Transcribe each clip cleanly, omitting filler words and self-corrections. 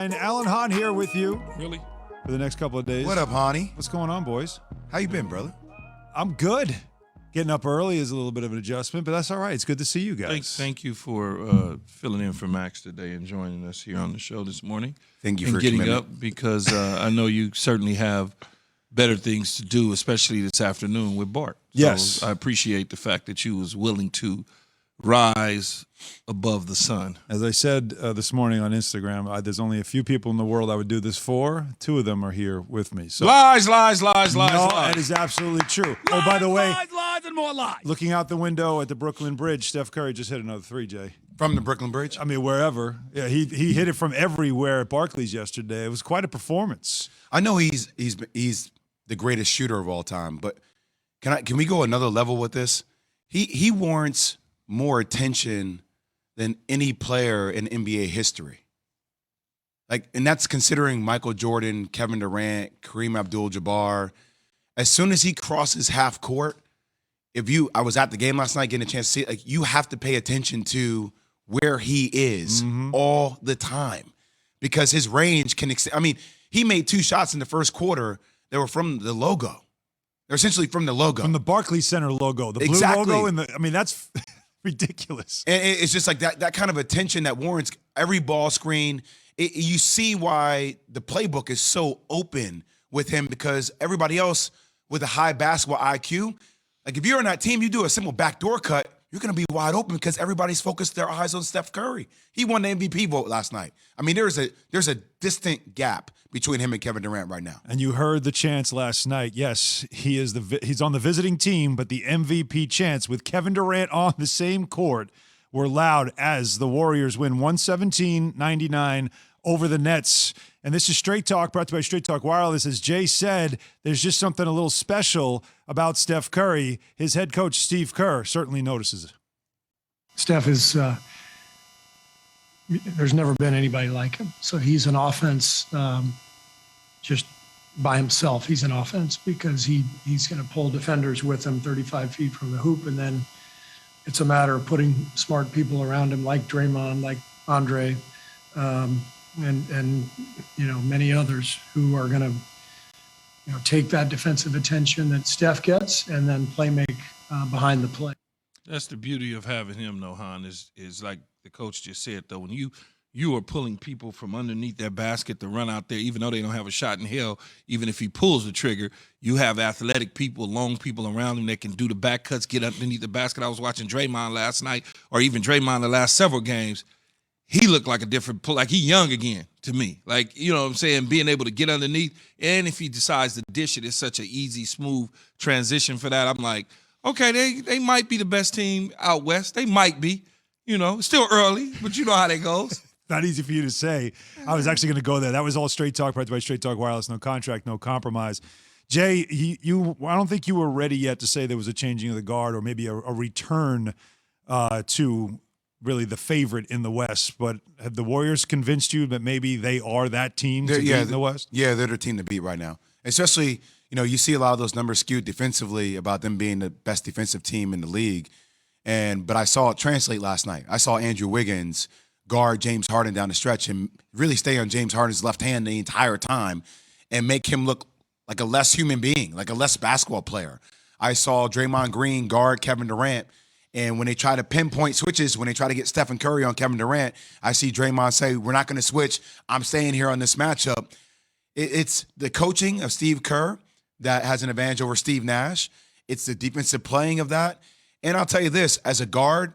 And Alan Hahn here with you. Really? For the next couple of days. What up, Honey? What's going on, boys? How you been, brother? I'm good. Getting up early is a little bit of an adjustment, but that's all right. It's good to see you guys. Thank you for filling in for Max today and joining us here on the show this morning. Thank you and for getting commitment. up because I know you certainly have better things to do, especially this afternoon with Bart. So Yes. I appreciate the fact that you was willing to rise above the sun. As I said this morning on Instagram, there's only a few people in the world I would do this for. Two of them are here with me. So Lies. no, that is absolutely true. Oh, by the way, lies, and more lies. looking out the window at the Brooklyn Bridge, Steph Curry just hit another three, Jay. From the Brooklyn Bridge? I mean, wherever. Yeah, he hit it from everywhere at Barclays yesterday. It was quite a performance. I know he's the greatest shooter of all time, but can we go another level with this? He warrants more attention than any player in NBA history. And that's considering Michael Jordan, Kevin Durant, Kareem Abdul-Jabbar. As soon as he crosses half court, I was at the game last night getting a chance to see, you have to pay attention to where he is all the time because his range can extend. I mean, he made two shots in the first quarter that were from the logo. They're essentially from the logo. From the Barclays Center logo. The blue Exactly. logo. That's ridiculous. And it's just like that kind of attention that warrants every ball screen. You see why the playbook is so open with him because everybody else with a high basketball IQ, if you're on that team, you do a simple backdoor cut, you're going to be wide open because everybody's focused their eyes on Steph Curry. He won the MVP vote last night. I mean, there's a distant gap between him and Kevin Durant right now. And you heard the chants last night. Yes, he's on the visiting team, but the MVP chants with Kevin Durant on the same court were loud as the Warriors win 117-99 over the Nets. And this is Straight Talk, brought to you by Straight Talk Wireless. As Jay said, there's just something a little special about Steph Curry. His head coach, Steve Kerr, certainly notices it. Steph is, there's never been anybody like him. So he's an offense just by himself. He's an offense because he's going to pull defenders with him 35 feet from the hoop. And then it's a matter of putting smart people around him like Draymond, like Andre, and many others who are going to take that defensive attention that Steph gets and then make behind the play. That's the beauty of having him, though, Han, is like the coach just said, though, when you are pulling people from underneath their basket to run out there, even though they don't have a shot in hell, even if he pulls the trigger, you have athletic people, long people around him that can do the back cuts, get underneath the basket. I was watching Draymond last night, or even Draymond the last several games. He looked like a different, like he young again to me. You know what I'm saying, being able to get underneath. And if he decides to dish it, it's such an easy, smooth transition for that. I'm like, okay, they might be the best team out west. They might be. It's still early, but you know how that goes. Not easy for you to say. I was actually going to go there. That was all Straight Talk, brought to you by Straight Talk Wireless. No contract, no compromise. Jay, I don't think you were ready yet to say there was a changing of the guard or maybe a return to really the favorite in the West. But have the Warriors convinced you that maybe they are that team to beat in the West? Yeah, they're the team to beat right now. Especially, you see a lot of those numbers skewed defensively about them being the best defensive team in the league. But I saw it translate last night. I saw Andrew Wiggins guard James Harden down the stretch and really stay on James Harden's left hand the entire time and make him look like a less human being, like a less basketball player. I saw Draymond Green guard Kevin Durant, and when they try to pinpoint switches, when they try to get Stephen Curry on Kevin Durant, I see Draymond say, we're not going to switch. I'm staying here on this matchup. It's the coaching of Steve Kerr that has an advantage over Steve Nash. It's the defensive playing of that. And I'll tell you this, as a guard,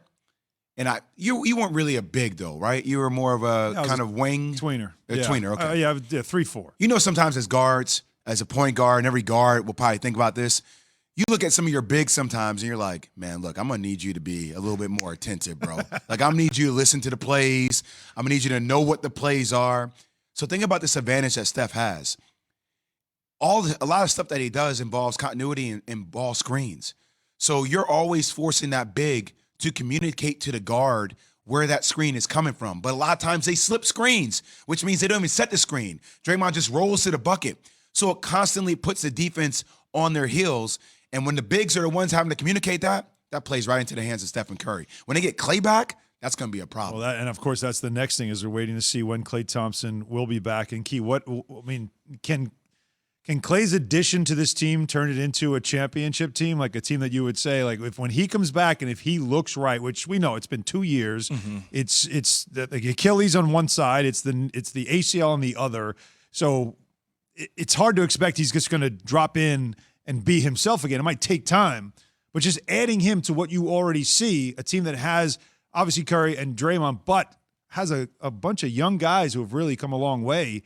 and you weren't really a big though, right? You were more of a kind of wing. Tweener. Tweener, okay. Yeah, 3-4. Sometimes as guards, as a point guard, and every guard will probably think about this, you look at some of your bigs sometimes and you're like, man, look, I'm going to need you to be a little bit more attentive, bro. I'm going to need you to listen to the plays. I'm going to need you to know what the plays are. So think about this advantage that Steph has. A lot of stuff that he does involves continuity and ball screens. So you're always forcing that big to communicate to the guard where that screen is coming from. But a lot of times they slip screens, which means they don't even set the screen. Draymond just rolls to the bucket. So it constantly puts the defense on their heels. And when the bigs are the ones having to communicate that plays right into the hands of Stephen Curry. When they get Clay back, that's going to be a problem. Well, and of course, that's the next thing is we're waiting to see when Klay Thompson will be back. And Key, can Klay's addition to this team turn it into a championship team, like a team that you would say, like if when he comes back and if he looks right, which we know it's been 2 years, it's the Achilles on one side, it's the ACL on the other, so it's hard to expect he's just going to drop in and be himself again. It might take time, but just adding him to what you already see, a team that has obviously Curry and Draymond, but has a bunch of young guys who have really come a long way.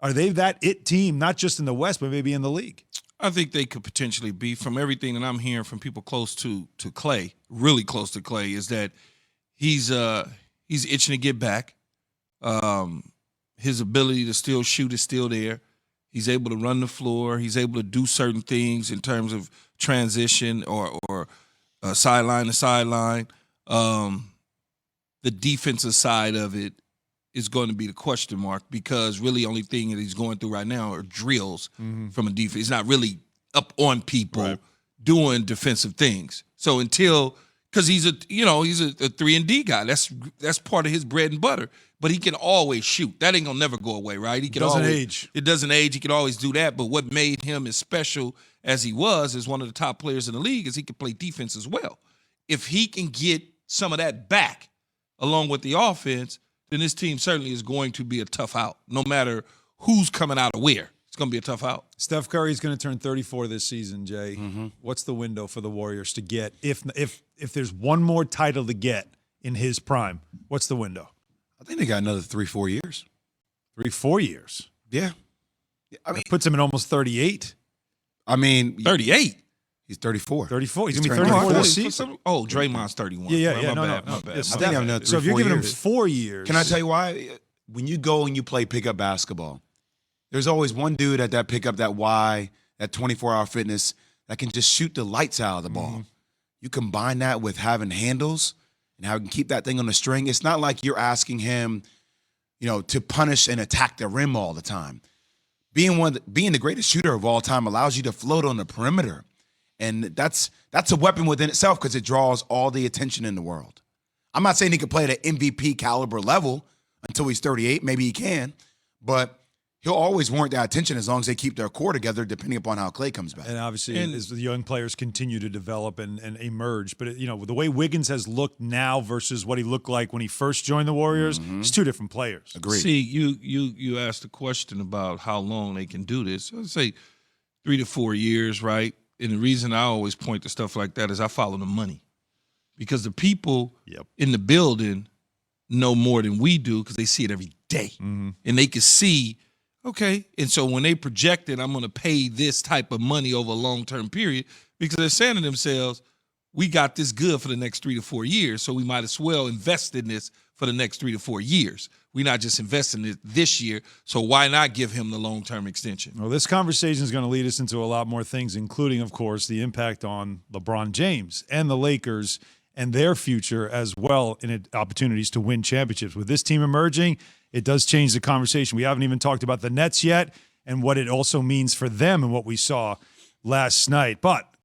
Are they that it team, not just in the West, but maybe in the league? I think they could potentially be. From everything that I'm hearing from people close to Klay, really close to Klay, is that he's itching to get back. His ability to still shoot is still there. He's able to run the floor. He's able to do certain things in terms of transition or sideline to sideline. The defensive side of it is going to be the question mark because really the only thing that he's going through right now are drills from a defense. He's not really up on people doing defensive things. So because he's a 3-and-D guy. That's part of his bread and butter. But he can always shoot. That ain't gonna never go away, right? He can doesn't always age. It doesn't age. He can always do that. But what made him as special as he was as one of the top players in the league is he can play defense as well. If he can get some of that back along with the offense, then this team certainly is going to be a tough out. No matter who's coming out of where, it's going to be a tough out. Steph Curry is going to turn 34 this season, Jay. What's the window for the Warriors to get? If there's one more title to get in his prime, what's the window? I think they got another 3-4 years. 3-4 years. Yeah. I mean, That puts him at almost 38. 38. He's 34. 34. He's going to be turning 34 this 40. season. Oh, Draymond's 31. Yeah. My No. bad. Yes, I think I'm another so if you're 3-4 giving him years. 4 years. Can I tell you why? When you go and you play pickup basketball, there's always one dude at that pickup, that 24-hour fitness, that can just shoot the lights out of the ball. You combine that with having handles and how he can keep that thing on the string. It's not like you're asking him, to punish and attack the rim all the time. Being the greatest shooter of all time allows you to float on the perimeter. And that's a weapon within itself because it draws all the attention in the world. I'm not saying he could play at an MVP caliber level until he's 38. Maybe he can. But he'll always warrant that attention as long as they keep their core together, depending upon how Klay comes back. And obviously, as the young players continue to develop and emerge. But, the way Wiggins has looked now versus what he looked like when he first joined the Warriors, it's two different players. Agreed. See, you asked a question about how long they can do this. I'd say 3 to 4 years, right? And the reason I always point to stuff like that is I follow the money. Because the people in the building know more than we do because they see it every day. And they can see, okay, and so when they project it, I'm going to pay this type of money over a long-term period because they're saying to themselves, we got this good for the next 3 to 4 years, so we might as well invest in this for the next 3 to 4 years. We're not just investing it this year, so why not give him the long-term extension? Well, this conversation is going to lead us into a lot more things, including, of course, the impact on LeBron James and the Lakers and their future as well in opportunities to win championships. With this team emerging, it does change the conversation. We haven't even talked about the Nets yet and what it also means for them and what we saw last night. But